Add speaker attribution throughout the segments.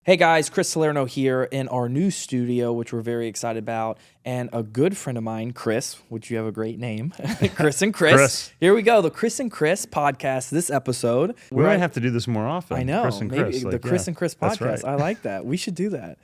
Speaker 1: Hey guys, Chris Salerno here in our new studio, which we're very excited about, and a good friend of mine, Chris, which you have a great name, Chris and Chris.
Speaker 2: Chris.
Speaker 1: Here we go, the Chris and Chris podcast, this episode.
Speaker 2: We might have to do this more often.
Speaker 1: I know,
Speaker 2: Chris and
Speaker 1: maybe
Speaker 2: Chris,
Speaker 1: the Chris and Chris podcast.
Speaker 2: That's right.
Speaker 1: I like that. We should do that.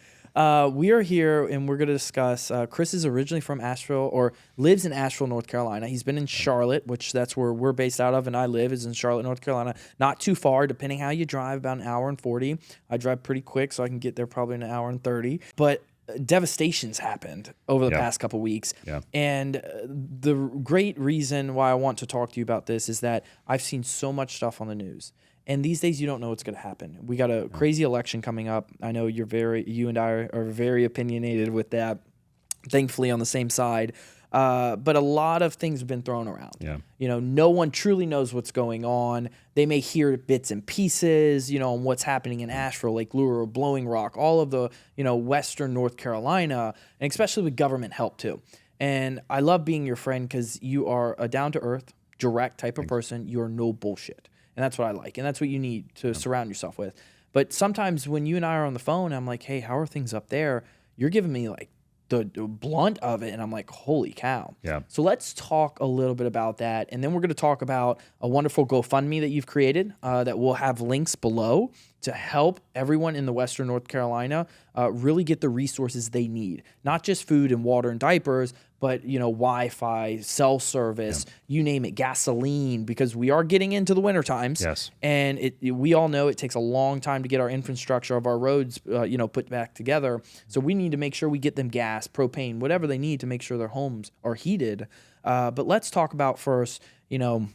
Speaker 1: We are here and we're going to discuss, Chris is originally from Asheville, or lives in Asheville, North Carolina. He's been in Charlotte, which that's where we're based out of, and I live is in Charlotte, North Carolina. Not too far, depending how you drive, about an hour and 40. I drive pretty quick, so I can get there probably in an hour and 30. But devastations happened over the past couple weeks.
Speaker 2: Yeah.
Speaker 1: And the great reason why I want to talk to you about this is that I've seen so much stuff on the news. And these days, you don't know what's going to happen. We got a crazy election coming up. I know you and I are very opinionated with that, thankfully on the same side. But a lot of things have been thrown around.
Speaker 2: Yeah.
Speaker 1: You know, no one truly knows what's going on. They may hear bits and pieces, you know, on what's happening in Asheville, Lake Lure, Blowing Rock, all of the, you know, Western North Carolina, and especially with government help too. And I love being your friend because you are a down-to-earth, direct type of person. You are no bullshit. And that's what I like. And that's what you need to surround yourself with. But sometimes when you and I are on the phone, I'm like, hey, how are things up there? You're giving me like the blunt of it. And I'm like, holy cow.
Speaker 2: Yeah.
Speaker 1: So let's talk a little bit about that. And then we're going to talk about a wonderful GoFundMe that you've created that we'll have links below to help everyone in the Western North Carolina really get the resources they need. Not just food and water and diapers, but, you know, Wi-Fi, cell service, you name it, gasoline, because we are getting into the winter times.
Speaker 2: Yes.
Speaker 1: And we all know it takes a long time to get our infrastructure of our roads, you know, put back together. So we need to make sure we get them gas, propane, whatever they need to make sure their homes are heated. But let's talk about first, you know,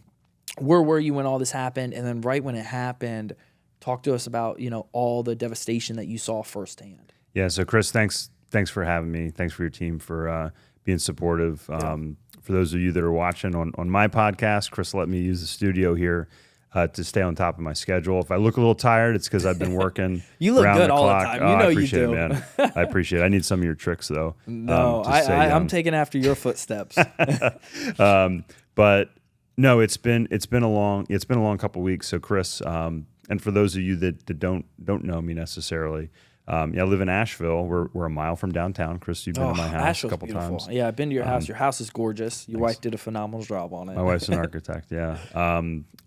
Speaker 1: where were you when all this happened? And then right when it happened, talk to us about, you know, all the devastation that you saw firsthand.
Speaker 2: Yeah. So Chris, thanks for having me. Thanks for your team for being supportive. For those of you that are watching on my podcast, Chris let me use the studio here to stay on top of my schedule. If I look a little tired, it's because I've been working.
Speaker 1: You look
Speaker 2: around
Speaker 1: good
Speaker 2: the
Speaker 1: all
Speaker 2: clock.
Speaker 1: the time. You know
Speaker 2: I
Speaker 1: you
Speaker 2: appreciate
Speaker 1: do.
Speaker 2: it, man. I appreciate it. I need some of your tricks though.
Speaker 1: No, I'm taking after your footsteps.
Speaker 2: But no, it's been a long couple weeks. So Chris, and for those of you that don't know me necessarily, I live in Asheville. We're a mile from downtown. Chris, you've been to my house
Speaker 1: Asheville's
Speaker 2: a couple
Speaker 1: beautiful.
Speaker 2: times.
Speaker 1: Yeah, I've been to your house. Your house is gorgeous. Your wife did a phenomenal job on it.
Speaker 2: My wife's an architect. Yeah.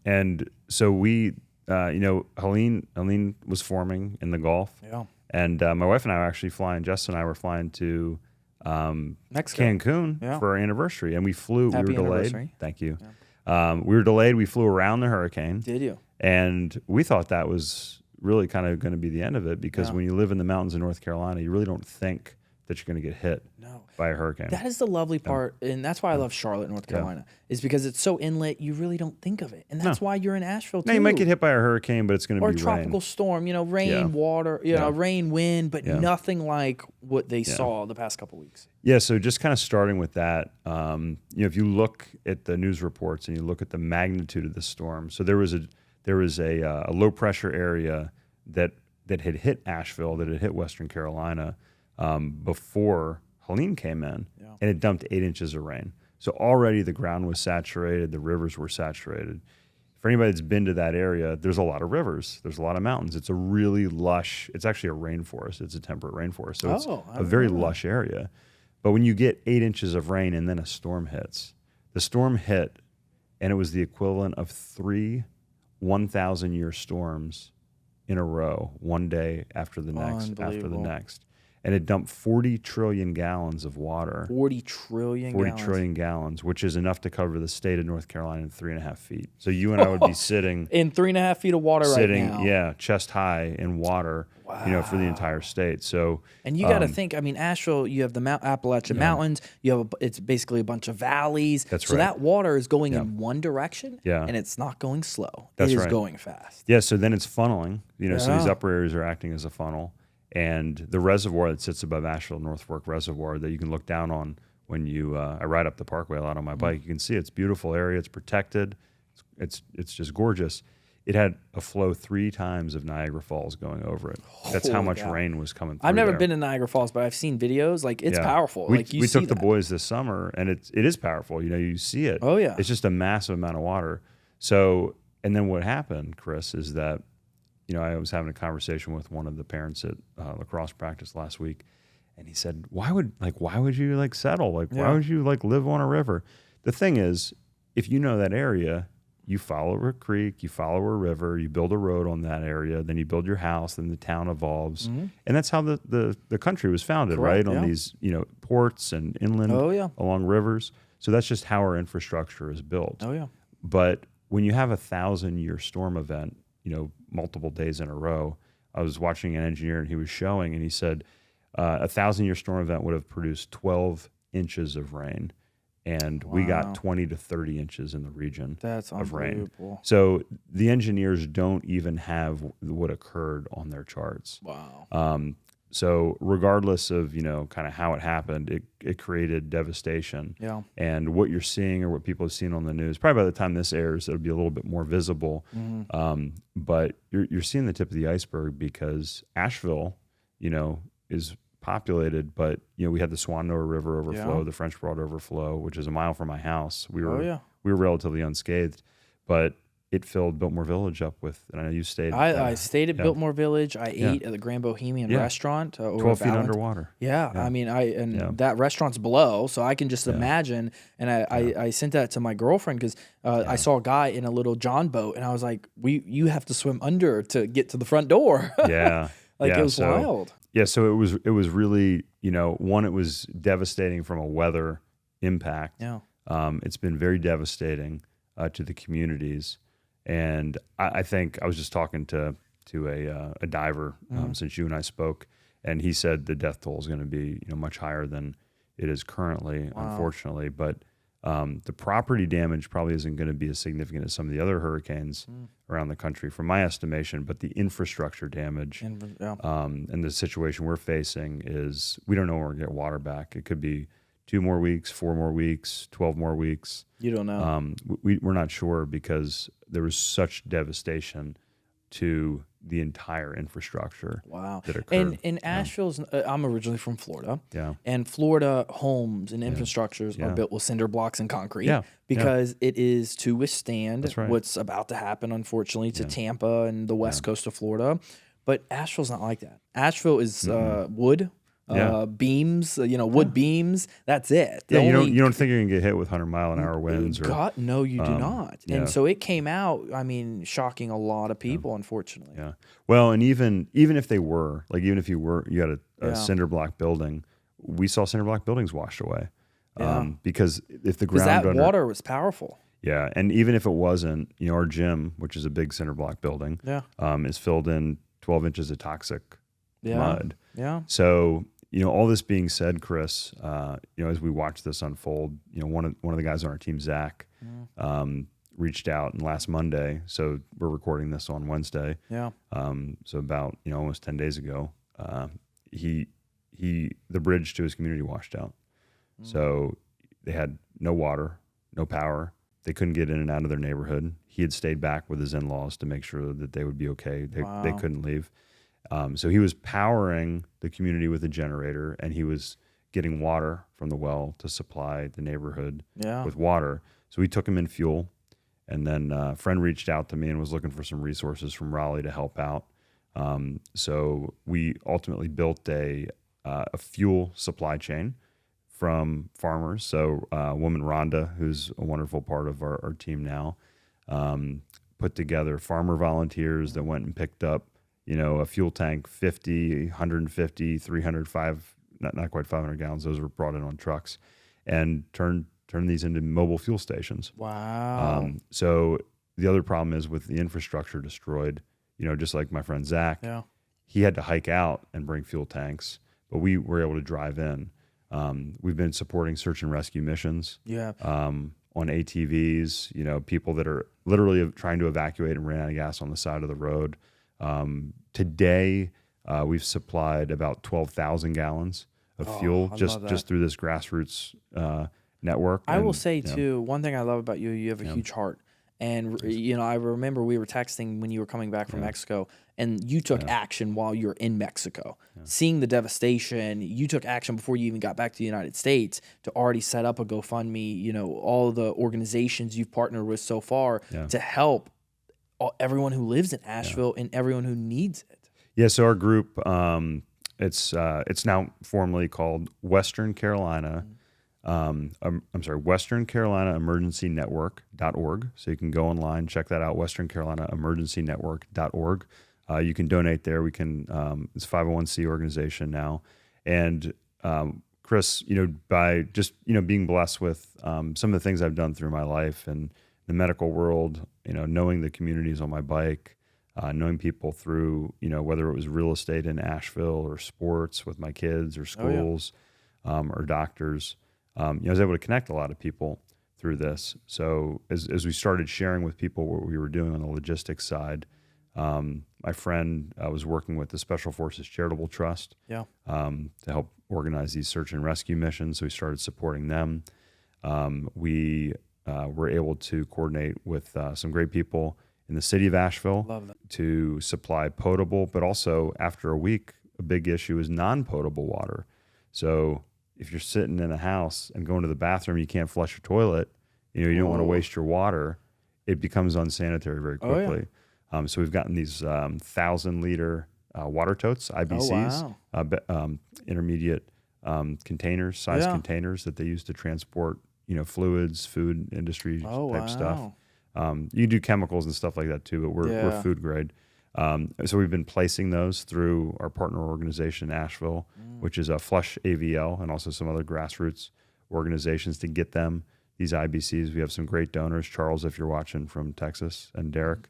Speaker 2: And so we, you know, Helene was forming in the Gulf.
Speaker 1: Yeah.
Speaker 2: And my wife and I were actually flying. Jess and I were flying to
Speaker 1: Mexico.
Speaker 2: Cancun for our anniversary, and we flew.
Speaker 1: Happy
Speaker 2: we were delayed.
Speaker 1: anniversary.
Speaker 2: Thank you. Yeah. We were delayed. We flew around the hurricane.
Speaker 1: Did you?
Speaker 2: And we thought that was really kind of going to be the end of it because when you live in the mountains of North Carolina, you really don't think that you're going to get hit by a hurricane.
Speaker 1: That is the lovely part, and that's why I love Charlotte, North Carolina, is because it's so inlet, you really don't think of it. And that's why you're in Asheville, too.
Speaker 2: Now, you might get hit by a hurricane, but it's going to be
Speaker 1: a tropical storm, you know, rain, water, you know, rain, wind, but nothing like what they saw the past couple weeks.
Speaker 2: Yeah, so just kind of starting with that, you know, if you look at the news reports and you look at the magnitude of the storm, so there was a low pressure area that had hit Asheville, that had hit Western Carolina before Helene came in, and it dumped 8 inches of rain. So already the ground was saturated, the rivers were saturated. For anybody that's been to that area, there's a lot of rivers, there's a lot of mountains. It's a really lush, it's actually a rainforest, it's a temperate rainforest. So it's a very lush area. But when you get 8 inches of rain and then a storm hits, the storm hit, and it was the equivalent of 3 1,000-year storms in a row, one day after the next, and it dumped 40 trillion gallons of water.
Speaker 1: 40 trillion
Speaker 2: gallons, which is enough to cover the state of North Carolina in 3.5 feet. So you and I would be sitting
Speaker 1: in 3.5 feet of water right now.
Speaker 2: Chest high in water, you know, for the entire state. So,
Speaker 1: and you got to think, I mean, Asheville, you have the Appalachian Mountains, it's basically a bunch of valleys.
Speaker 2: That's
Speaker 1: so
Speaker 2: right.
Speaker 1: that water is going in one direction, and it's not going slow. It is going fast.
Speaker 2: Yeah, so then it's funneling, you know, so these upper areas are acting as a funnel. And the reservoir that sits above Asheville, North Fork Reservoir, that you can look down on when you, I ride up the parkway a lot on my bike. You can see it's a beautiful area. It's protected. It's just gorgeous. It had a flow 3 times of Niagara Falls going over it. That's how much rain was coming through.
Speaker 1: I've never been to Niagara Falls, but I've seen videos. Like, it's powerful.
Speaker 2: We took the boys this summer, and it is powerful. You know, you see it.
Speaker 1: Oh, yeah.
Speaker 2: It's just a massive amount of water. So, and then what happened, Chris, is that I was having a conversation with one of the parents at lacrosse practice last week, and he said, why would you like settle? Like, why would you like live on a river? The thing is, if you know that area, you follow a creek, you follow a river, you build a road on that area, then you build your house, then the town evolves. And that's how the country was founded,
Speaker 1: Correct,
Speaker 2: right? On these, ports and inland along rivers. So that's just how our infrastructure is built.
Speaker 1: Oh, yeah.
Speaker 2: But when you have a 1,000-year storm event, multiple days in a row, I was watching an engineer and he was showing, and he said a 1,000-year storm event would have produced 12 inches of rain. And we got 20 to 30 inches in the region of rain. So the engineers don't even have what occurred on their charts.
Speaker 1: Wow.
Speaker 2: So regardless of, kind of how it happened, it created devastation.
Speaker 1: Yeah.
Speaker 2: And what you're seeing or what people have seen on the news, probably by the time this airs, it'll be a little bit more visible. But you're seeing the tip of the iceberg because Asheville, is populated, but we had the Swannoa River overflow, the French Broad overflow, which is a mile from my house. We were relatively unscathed, but it filled Biltmore Village up with, and I know you stayed.
Speaker 1: I stayed at Biltmore Village. I ate at the Grand Bohemian restaurant.
Speaker 2: 12 feet underwater.
Speaker 1: Yeah. I mean, that restaurant's below, so I can just imagine. And I sent that to my girlfriend because I saw a guy in a little John boat, and I was like, you have to swim under to get to the front door.
Speaker 2: Yeah.
Speaker 1: It was wild.
Speaker 2: Yeah, so it was really, one, it was devastating from a weather impact.
Speaker 1: Yeah.
Speaker 2: It's been very devastating to the communities. And I think I was just talking to a diver since you and I spoke, and he said the death toll is going to be much higher than it is currently, unfortunately. But the property damage probably isn't going to be as significant as some of the other hurricanes around the country, from my estimation. But the infrastructure damage and the situation we're facing is we don't know when we're going to get water back. It could be 2 more weeks, 4 more weeks, 12 more weeks.
Speaker 1: You don't know.
Speaker 2: We're not sure because there was such devastation to the entire infrastructure.
Speaker 1: Wow.
Speaker 2: That occurred.
Speaker 1: And Asheville's, I'm originally from Florida.
Speaker 2: Yeah.
Speaker 1: And Florida homes and infrastructures are built with cinder blocks and concrete because it is to withstand what's about to happen, unfortunately, to Tampa and the west coast of Florida. But Asheville's not like that. Asheville is wood. Beams, wood beams. That's it.
Speaker 2: You don't think you're gonna get hit with 100-mile-an-hour winds?
Speaker 1: No, you do not. And so it came out. I mean, shocking a lot of people, unfortunately.
Speaker 2: Yeah. Well, and even if they were, like, even if you had a cinder block building, we saw cinder block buildings washed away. Because if the ground
Speaker 1: water was powerful.
Speaker 2: Yeah, and even if it wasn't, our gym, which is a big cinder block building, is filled in 12 inches of toxic mud. Yeah. So, all this being said, Chris, as we watch this unfold, one of the guys on our team, Zach, reached out, and last Monday, so we're recording this on Wednesday. Yeah. So about, almost 10 days ago, the bridge to his community washed out. So they had no water, no power. They couldn't get in and out of their neighborhood. He had stayed back with his in-laws to make sure that they would be okay. They couldn't leave. So he was powering the community with a generator, and he was getting water from the well to supply the neighborhood with water. So we took him in fuel, and then a friend reached out to me and was looking for some resources from Raleigh to help out. So we ultimately built a fuel supply chain from farmers. So a woman, Rhonda, who's a wonderful part of our team now, put together farmer volunteers that went and picked up a fuel tank, 50, 150, 305, not quite 500 gallons. Those were brought in on trucks, and turned these into mobile fuel stations.
Speaker 1: Wow.
Speaker 2: So the other problem is with the infrastructure destroyed, just like my friend Zach, he had to hike out and bring fuel tanks, but we were able to drive in. We've been supporting search and rescue missions. On ATVs, people that are literally trying to evacuate and ran out of gas on the side of the road. Today, we've supplied about 12,000 gallons of fuel just through this grassroots network.
Speaker 1: I will say too, one thing I love about you, you have a huge heart. And I remember we were texting when you were coming back from Mexico, and you took action while you were in Mexico. Seeing the devastation, you took action before you even got back to the United States to already set up a GoFundMe. All the organizations you've partnered with so far to help everyone who lives in Asheville and everyone who needs it.
Speaker 2: Yeah. So our group, it's now formally called Western Carolina. Western Carolina Emergency Network.org. So you can go online, check that out, Western Carolina Emergency Network.org. You can donate there. It's a 501c organization now. And Chris, by just, being blessed with some of the things I've done through my life and the medical world, knowing the communities on my bike, knowing people through, whether it was real estate in Asheville or sports with my kids or schools, or doctors, I was able to connect a lot of people through this. So as we started sharing with people what we were doing on the logistics side, my friend was working with the Special Forces Charitable Trust to help organize these search and rescue missions. So we started supporting them. We were able to coordinate with some great people in the city of Asheville to supply potable, but also after a week, a big issue is non-potable water. So if you're sitting in a house and going to the bathroom, you can't flush your toilet, you don't want to waste your water, it becomes unsanitary very quickly. So we've gotten these 1,000-liter water totes, IBCs, intermediate containers, size containers that they use to transport, fluids, food industry type stuff. You do chemicals and stuff like that too, but we're food grade. So we've been placing those through our partner organization, Asheville, which is a Flush AVL, and also some other grassroots organizations to get them these IBCs. We have some great donors. Charles, if you're watching from Texas, and Derek,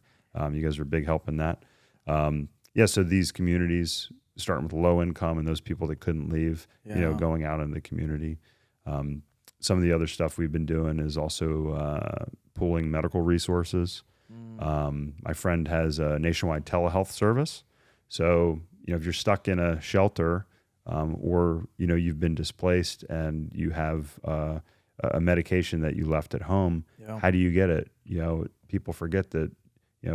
Speaker 2: you guys are a big help in that. So these communities, starting with low income and those people that couldn't leave, going out in the community. Some of the other stuff we've been doing is also pooling medical resources. My friend has a nationwide telehealth service. So, if you're stuck in a shelter or, you've been displaced and you have a medication that you left at home, how do you get it? People forget that,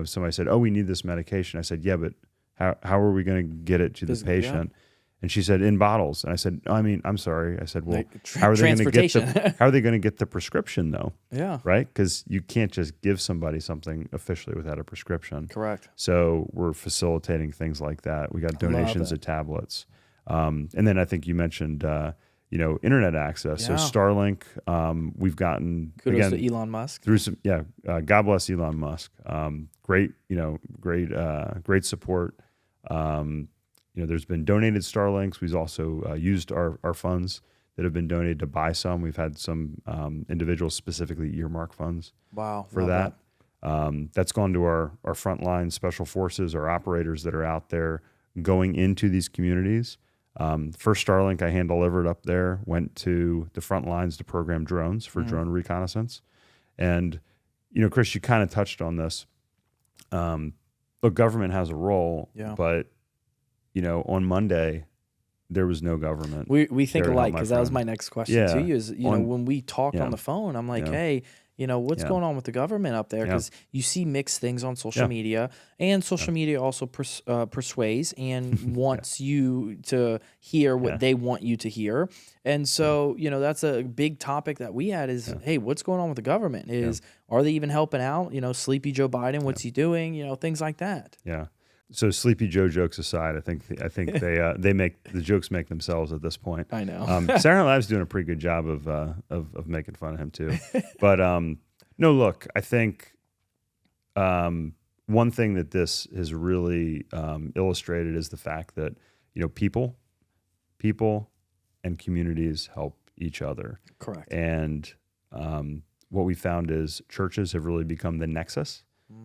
Speaker 2: somebody said, oh, we need this medication. I said, yeah, but how are we going to get it to the patient? And she said, in bottles. And I said, I'm sorry. I said, well, how are they going to get the prescription though? Yeah. Right? Because you can't just give somebody something officially without a prescription.
Speaker 1: Correct.
Speaker 2: So we're facilitating things like that. We got donations of tablets. And then I think you mentioned, internet access. Yeah. So Starlink, we've gotten
Speaker 1: kudos to Elon Musk
Speaker 2: through some. Yeah. God bless Elon Musk. Great support. There's been donated Starlinks. We've also used our funds that have been donated to buy some. We've had some individuals specifically earmark funds for that. That's gone to our frontline special forces, our operators that are out there going into these communities. First Starlink I hand-delivered up there went to the front lines to program drones for drone reconnaissance. And, Chris, you kind of touched on this. Look, government has a role, but on Monday, there was no government.
Speaker 1: We think alike, because that was my next question to you. Is when we talked on the phone, I'm like, hey, what's going on with the government up there? Because you see mixed things on social media, and social media also persuades and wants you to hear what they want you to hear. And so, that's a big topic that we had is, hey, what's going on with the government? Are they even helping out? Sleepy Joe Biden, what's he doing? Things like that.
Speaker 2: Yeah. So Sleepy Joe jokes aside, I think they make the jokes make themselves at this point.
Speaker 1: I know.
Speaker 2: Saturday Night Live's doing a pretty good job of making fun of him too. But no, look, I think one thing that this has really illustrated is the fact that people and communities help each other.
Speaker 1: Correct.
Speaker 2: And what we found is churches have really become the nexus.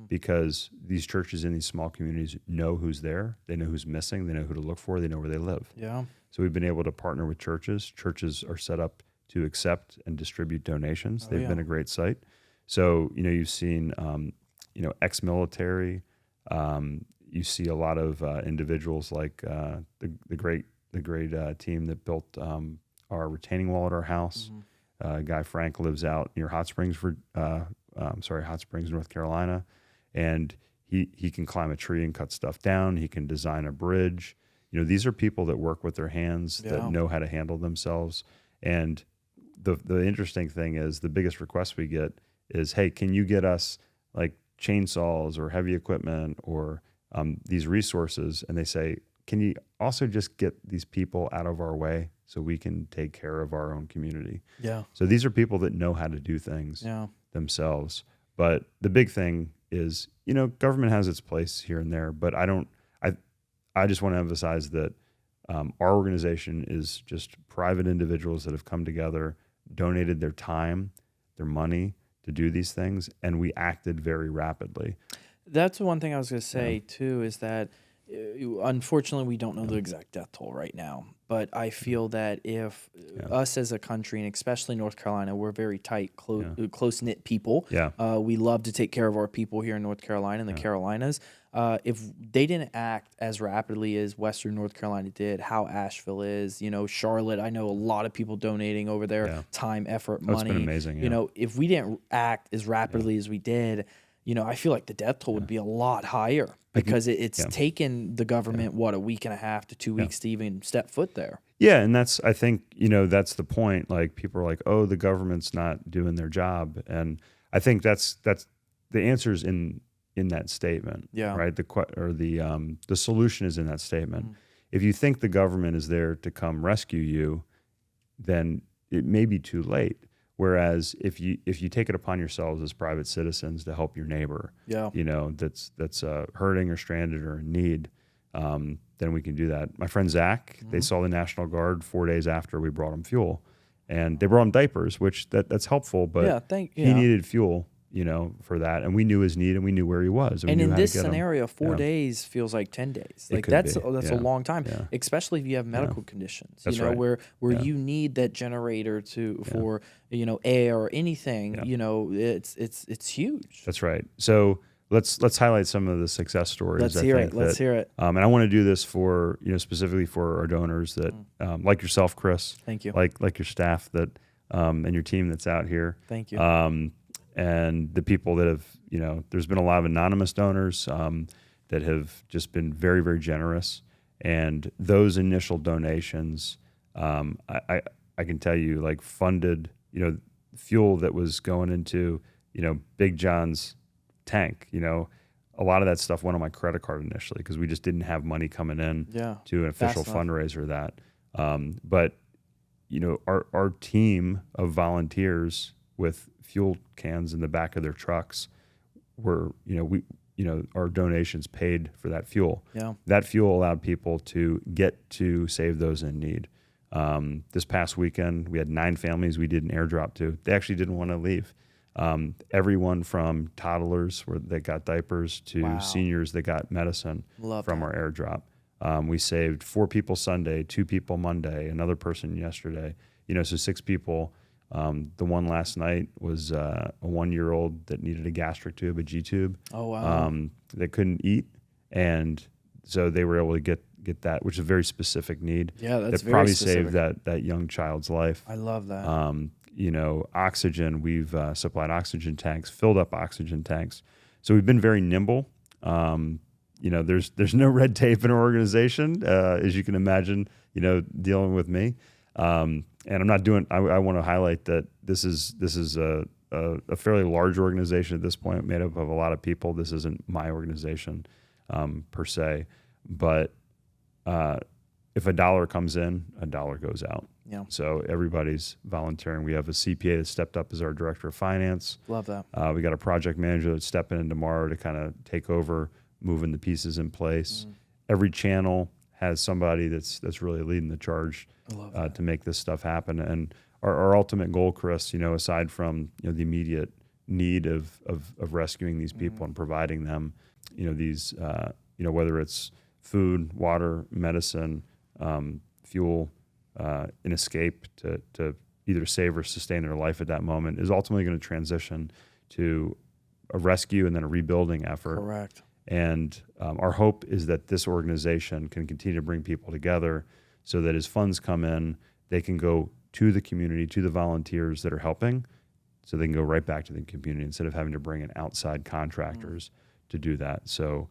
Speaker 2: Because these churches in these small communities know who's there, they know who's missing, they know who to look for, they know where they live.
Speaker 1: Yeah.
Speaker 2: So we've been able to partner with churches. Churches are set up to accept and distribute donations. They've been a great site. So you've seen ex-military. You see a lot of individuals like the great team that built our retaining wall at our house. Guy Frank lives out near Hot Springs, North Carolina, and he can climb a tree and cut stuff down. He can design a bridge. These are people that work with their hands, that know how to handle themselves. And the interesting thing is, the biggest request we get is, hey, can you get us like chainsaws or heavy equipment or these resources, and they say, can you also just get these people out of our way so we can take care of our own community?
Speaker 1: Yeah.
Speaker 2: So these are people that know how to do things themselves. But the big thing is, government has its place here and there, but I just want to emphasize that our organization is just private individuals that have come together, donated their time, their money to do these things, and we acted very rapidly.
Speaker 1: That's one thing I was going to say too, is that unfortunately we don't know the exact death toll right now, but I feel that if us as a country, and especially North Carolina, we're very tight, close-knit people. We love to take care of our people here in North Carolina and the Carolinas. If they didn't act as rapidly as Western North Carolina did, how Asheville is, Charlotte, I know a lot of people donating over there, time, effort, money.
Speaker 2: It's been amazing.
Speaker 1: If we didn't act as rapidly as we did, I feel like the death toll would be a lot higher because it's taken the government, a week and a half to 2 weeks to even step foot there.
Speaker 2: Yeah, and I think, that's the point. Like, people are like, oh, the government's not doing their job. And I think that's the answer's in that statement, right? The solution is in that statement. If you think the government is there to come rescue you, then it may be too late. Whereas if you take it upon yourselves as private citizens to help your neighbor, that's hurting or stranded or in need, then we can do that. My friend Zach, they saw the National Guard 4 days after we brought him fuel, and they brought him diapers, which that's helpful. But he needed fuel, for that, and we knew his need and we knew where he was.
Speaker 1: And in this scenario, 4 days feels like 10 days. Like that's a long time, especially if you have medical conditions.
Speaker 2: That's
Speaker 1: where you need that generator for air or anything. It's huge.
Speaker 2: That's right. So let's highlight some of the success stories.
Speaker 1: Let's hear it.
Speaker 2: And I want to do this for specifically for our donors that like yourself, Chris.
Speaker 1: Thank you.
Speaker 2: Like your staff that and your team that's out here.
Speaker 1: Thank you.
Speaker 2: And the people that have, there's been a lot of anonymous donors that have just been very, very generous. And those initial donations, I can tell you, like, funded, fuel that was going into, Big John's tank. A lot of that stuff went on my credit card initially because we just didn't have money coming in to an official fundraiser that. But, our team of volunteers with fuel cans in the back of their trucks were, our donations paid for that fuel. That fuel allowed people to get to save those in need. This past weekend, we had 9 families we did an airdrop to. They actually didn't want to leave. Everyone from toddlers that got diapers to seniors that got medicine from our airdrop. We saved 4 people Sunday, 2 people Monday, another person yesterday. So 6 people. The one last night was a 1-year-old that needed a gastric tube, a G tube.
Speaker 1: Oh, wow.
Speaker 2: That couldn't eat, and so they were able to get that, which is a very specific need.
Speaker 1: Yeah, that's
Speaker 2: that probably saved that young child's life.
Speaker 1: I love that.
Speaker 2: Oxygen. We've supplied oxygen tanks, filled up oxygen tanks. So we've been very nimble. There's no red tape in our organization, as you can imagine. Dealing with me. And I'm not doing. I want to highlight that this is a fairly large organization at this point, made up of a lot of people. This isn't my organization per se, but if $1 comes in, $1 goes out.
Speaker 1: Yeah.
Speaker 2: So everybody's volunteering. We have a CPA that stepped up as our director of finance.
Speaker 1: Love that.
Speaker 2: We got a project manager that's stepping in tomorrow to kind of take over, moving the pieces in place. Every channel has somebody that's really leading the charge to make this stuff happen. And our ultimate goal, Chris, aside from the immediate need of rescuing these people and providing them, these whether it's food, water, medicine, fuel, an escape to either save or sustain their life at that moment, is ultimately going to transition to a rescue and then a rebuilding effort.
Speaker 1: Correct.
Speaker 2: And our hope is that this organization can continue to bring people together so that as funds come in, they can go to the community, to the volunteers that are helping, so they can go right back to the community instead of having to bring in outside contractors to do that. So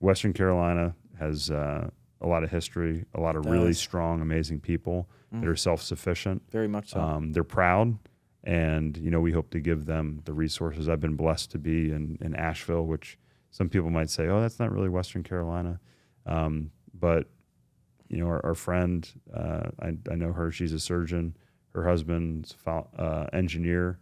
Speaker 2: Western Carolina has a lot of history, a lot of really strong, amazing people that are self-sufficient.
Speaker 1: Very much so.
Speaker 2: They're proud. And, we hope to give them the resources. I've been blessed to be in Asheville, which some people might say, oh, that's not really Western Carolina. But, our friend, I know her, she's a surgeon. Her husband's engineer,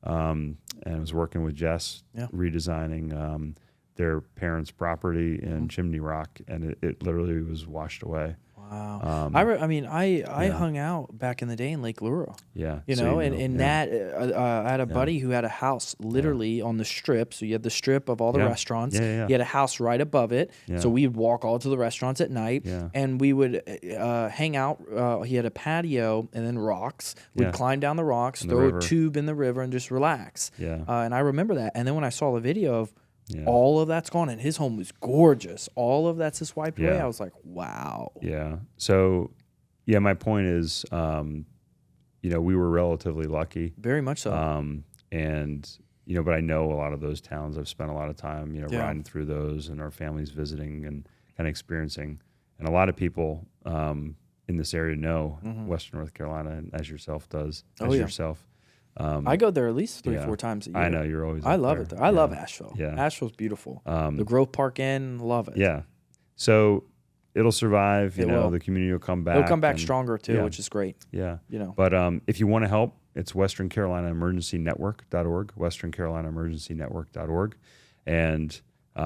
Speaker 2: and was working with Jess, redesigning their parents' property in Chimney Rock, and it literally was washed away.
Speaker 1: Wow. I hung out back in the day in Lake Luro.
Speaker 2: Yeah.
Speaker 1: I had a buddy who had a house literally on the strip. So you had the strip of all the restaurants. He had a house right above it. So we would walk all to the restaurants at night and we would hang out. He had a patio and then rocks. We'd climb down the rocks, throw a tube in the river and just relax. And I remember that. And then when I saw the video of all of that's gone, and his home was gorgeous. All of that's just wiped away. I was like, wow.
Speaker 2: Yeah. So, my point is, we were relatively lucky.
Speaker 1: Very much so.
Speaker 2: But I know a lot of those towns. I've spent a lot of time, riding through those, and our families visiting and kind of experiencing. And a lot of people in this area know Western North Carolina, as yourself does, yourself.
Speaker 1: I go there at least 3 or 4 times a year.
Speaker 2: I know you're always.
Speaker 1: I love it there. I love Asheville.
Speaker 2: Yeah.
Speaker 1: Asheville's beautiful. The Grove Park Inn, love it.
Speaker 2: Yeah. So it'll survive. You know, the community will come back.
Speaker 1: It'll come back stronger too, which is great.
Speaker 2: Yeah. But if you want to help, it's Western Carolina Emergency Network.org. Western Carolina Emergency Network.org, and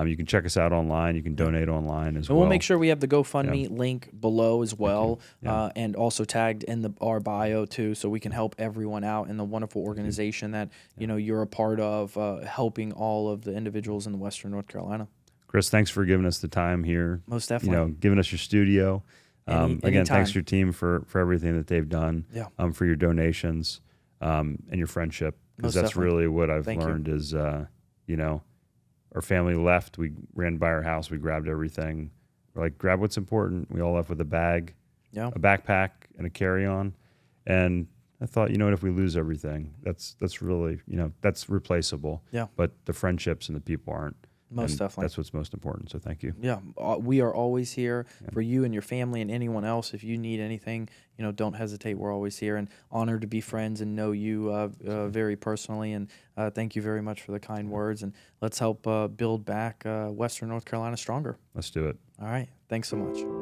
Speaker 2: you can check us out online. You can donate online as well.
Speaker 1: And we'll make sure we have the GoFundMe link below as well, and also tagged in our bio too, so we can help everyone out in the wonderful organization that you're a part of, helping all of the individuals in the Western North Carolina.
Speaker 2: Chris, thanks for giving us the time here.
Speaker 1: Most definitely.
Speaker 2: Giving us your studio. Again,
Speaker 1: anytime.
Speaker 2: Thanks to your team for everything that they've done. For your donations, and your friendship, because that's really what I've learned is, our family left. We ran by our house. We grabbed everything. We're like, grab what's important. We all left with a bag, a backpack, and a carry-on. And I thought, if we lose everything, that's really, that's replaceable. But the friendships and the people aren't.
Speaker 1: Most definitely.
Speaker 2: That's what's most important. So thank you.
Speaker 1: Yeah, we are always here for you and your family and anyone else. If you need anything, don't hesitate. We're always here, and honored to be friends and know you very personally. And thank you very much for the kind words. And let's help build back Western North Carolina stronger.
Speaker 2: Let's do it.
Speaker 1: All right. Thanks so much.